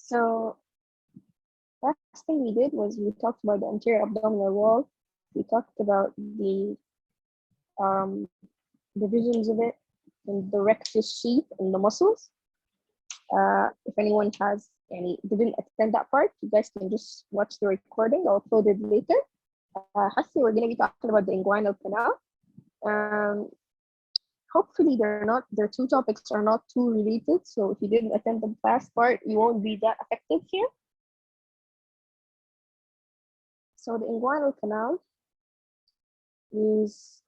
So last thing we did was we talked about the anterior abdominal wall. We talked about the divisions of it and the rectus sheath and the muscles. If anyone has didn't attend that part, you guys can just watch the recording. I'll upload it later. Hasi, we're going to be talking about the inguinal canal. Hopefully their two topics are not too related. So if you didn't attend the last part, you won't be that affected here. So the inguinal canal is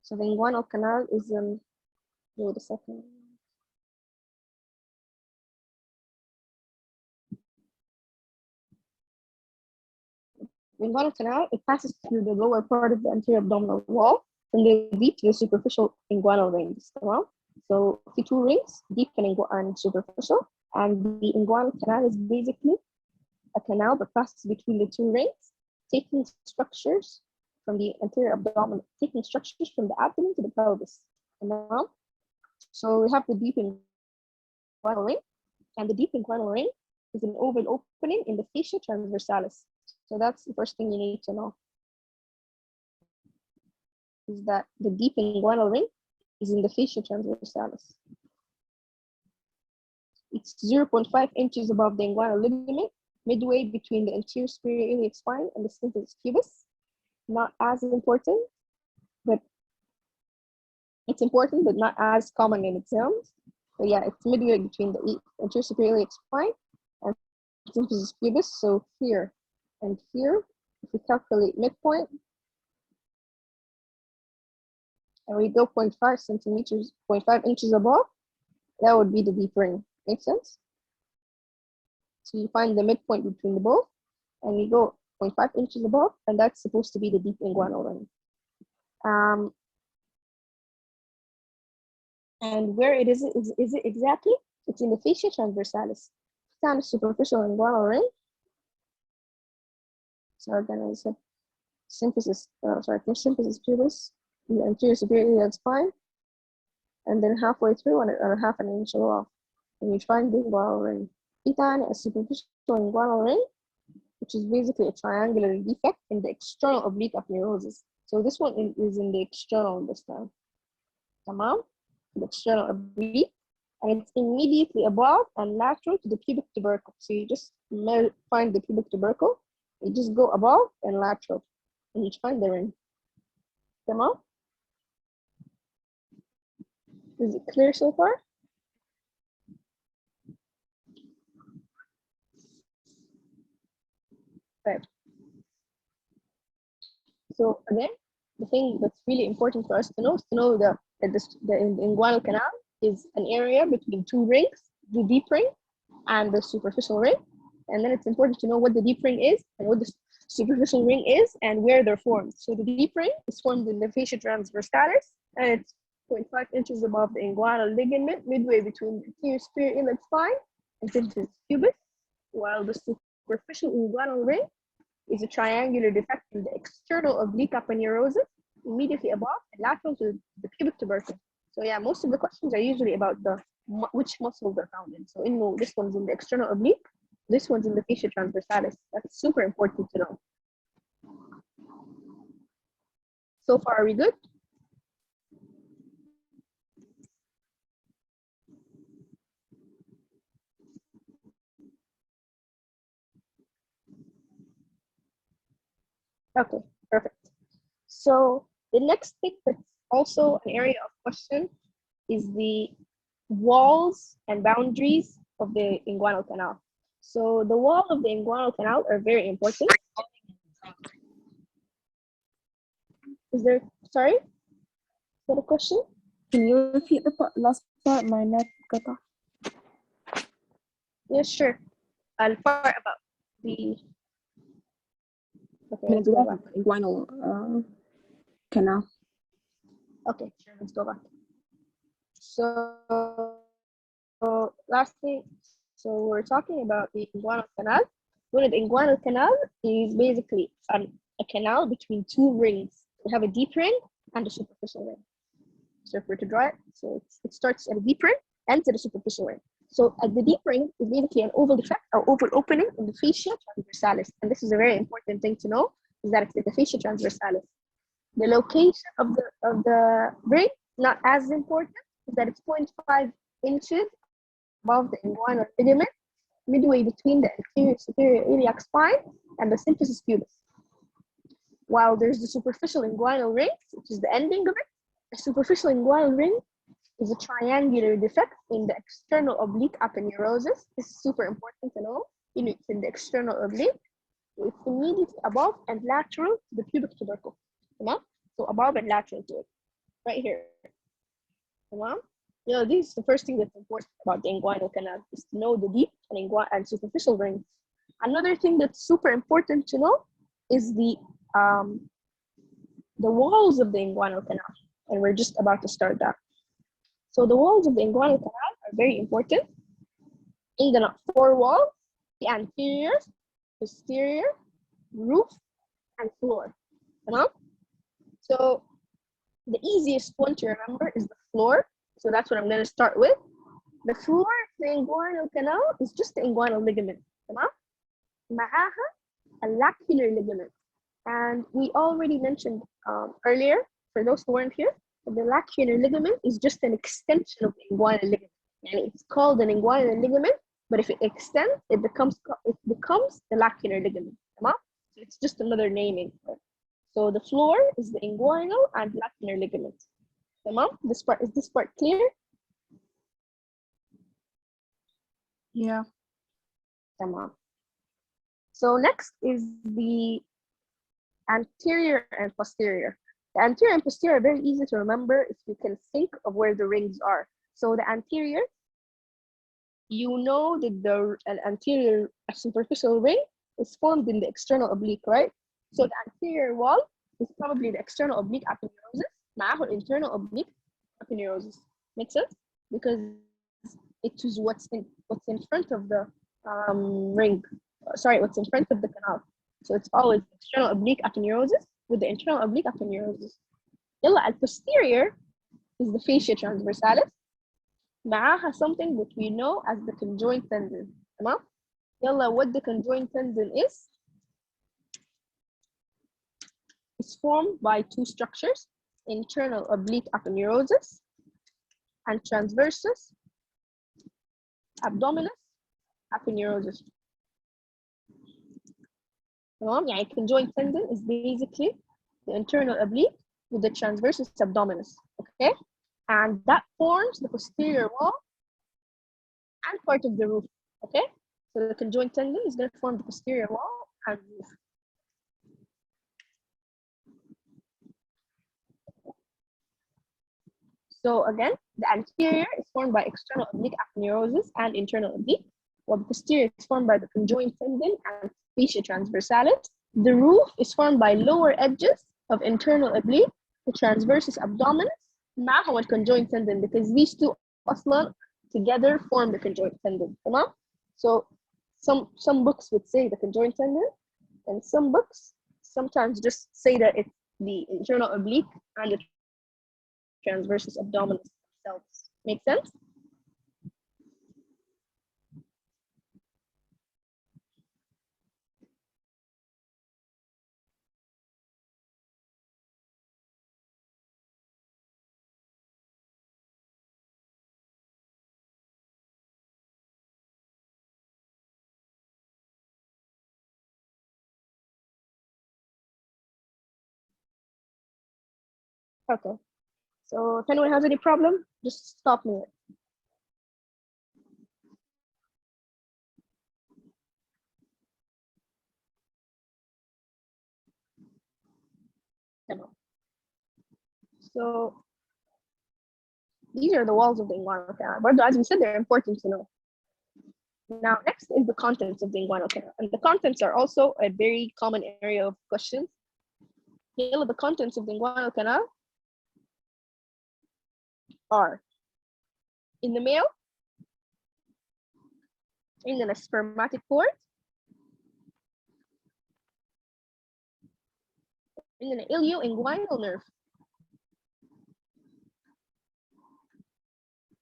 so the inguinal canal is wait a second. The inguinal canal, it passes through the lower part of the anterior abdominal wall from the deep to the superficial inguinal rings. So the two rings, deep and superficial, and the inguinal canal is basically a canal that passes between the two rings, taking structures from the anterior abdomen, taking structures from the abdomen to the pelvis. So we have the deep inguinal ring, and the deep inguinal ring is an oval opening in the fascia transversalis. So that's the first thing you need to know, is that the deep inguinal ring is in the fascia transversalis. It's 0.5 inches above the inguinal ligament, midway between the anterior superior iliac spine and the symphysis pubis. Not as important, but it's important, but not as common in exams. But yeah, it's midway between the anterior superior iliac spine and symphysis pubis. So here and here, if we calculate midpoint, and we go 0.5 centimeters, 0.5 inches above, that would be the deep ring. Make sense? So you find the midpoint between the both, and you go 0.5 inches above, and that's supposed to be the deep inguinal ring. And where it is it exactly? It's in the fascia transversalis. Down the superficial inguinal ring. So then I said symphysis pubis, the anterior superior iliac spine, and then halfway through and half an inch off. And you find the inguinal ring. Then a superficial inguinal ring, which is basically a triangular defect in the external oblique aponeurosis. So this one is in the external this time. Tamam? The external oblique, and it's immediately above and lateral to the pubic tubercle. So you just find the pubic tubercle, you just go above and lateral, and you find the ring. Tamam? Is it clear so far? Right. So again, the thing that's really important for us to know is to know that the inguinal canal is an area between two rings, the deep ring and the superficial ring. And then it's important to know what the deep ring is and what the superficial ring is and where they're formed. So the deep ring is formed in the fascia transversalis, and it's 0.5 inches above the inguinal ligament, midway between the anterior superior iliac spine and symphysis pubis, while the superficial inguinal ring is a triangular defect in the external oblique aponeurosis, immediately above and lateral to the pubic tubercle. So yeah, most of the questions are usually about which muscles are found in. So this one's in the external oblique, this one's in the fascia transversalis. That's super important to know. So far, are we good? Okay, perfect. So the next thing that's also an area of question is the walls and boundaries of the inguinal canal. So the wall of the inguinal canal are very important. Sorry? Is that a question? Can you repeat the last part? My net cut off. Yeah, sure. I'll part about the inguinal canal. Okay, sure, let's go back. So lastly, so we're talking about the inguinal canal. Well, the inguinal canal is basically a canal between two rings. We have a deep ring and a superficial ring. So if we're to draw it, so it starts at a deep ring, ends at a superficial ring. So at the deep ring is basically an oval defect or oval opening in the fascia transversalis. And this is a very important thing to know, is that it's at the fascia transversalis. The location of the ring, not as important, is that it's 0.5 inches above the inguinal ligament, midway between the anterior superior iliac spine and the symphysis pubis. While there's the superficial inguinal ring, which is the ending of it, a superficial inguinal ring is a triangular defect in the external oblique aponeurosis. This is super important to know. It's in the external oblique. It's immediately above and lateral to the pubic tubercle. So above and lateral to it, right here. This is the first thing that's important about the inguinal canal, is to know the deep and superficial rings. Another thing that's super important to know is the walls of the inguinal canal, and we're just about to start that. So the walls of the inguinal canal are very important. In the 4 walls, the anterior, posterior, roof, and floor. So the easiest one to remember is the floor. So that's what I'm going to start with. The floor of the inguinal canal is just the inguinal ligament. معاها a lacunar ligament. And we already mentioned earlier, for those who weren't here, the lacunar ligament is just an extension of the inguinal ligament. And it's called an inguinal ligament, but if it extends, it becomes the lacunar ligament. So it's just another naming. So the floor is the inguinal and lacunar ligament. Is this part clear? Yeah. So next is the anterior and posterior. The anterior and posterior are very easy to remember if you can think of where the rings are. So the anterior, you know that an anterior superficial ring is formed in the external oblique, right? So the anterior wall is probably the external oblique aponeurosis, معاه internal oblique aponeurosis. Make sense? Because it is what's in front of the ring. Sorry, what's in front of the canal. So it's always external oblique aponeurosis with the internal oblique aponeurosis. Al posterior is the fascia transversalis. معاها something that we know as the conjoint tendon. تمام؟ what the conjoint tendon is? It's formed by 2 structures, internal oblique aponeurosis and transversus abdominis aponeurosis. يعني conjoint tendon is basically the internal oblique with the transversus abdominis, okay? And that forms the posterior wall and part of the roof, okay? So the conjoint tendon is going to form the posterior wall and roof. So again, the anterior is formed by external oblique aponeurosis and internal oblique, while the posterior is formed by the conjoint tendon and fascia transversalis. The roof is formed by lower edges of internal oblique, the transversus abdominis, معها conjoint tendon, because these two أصلا together form the conjoint tendon. تمام? So some books would say the conjoint tendon, and some books sometimes just say that it's the internal oblique and the transversus abdominis themselves. Make sense? Okay. So if anyone has any problem, just stop me. So these are the walls of the inguinal canal. But as we said, they're important to know. Now, next is the contents of the inguinal canal. And the contents are also a very common area of questions. The contents of the inguinal canal are, in the male, in the spermatic cord, in the ilioinguinal nerve.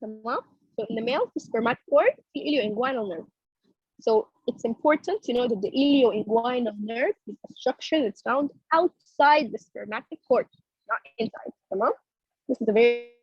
تمام. So in the male في spermatic cord في ilioinguinal nerve. So it's important to know that the ilioinguinal nerve is a structure that's found outside the spermatic cord, not inside. تمام. This is a very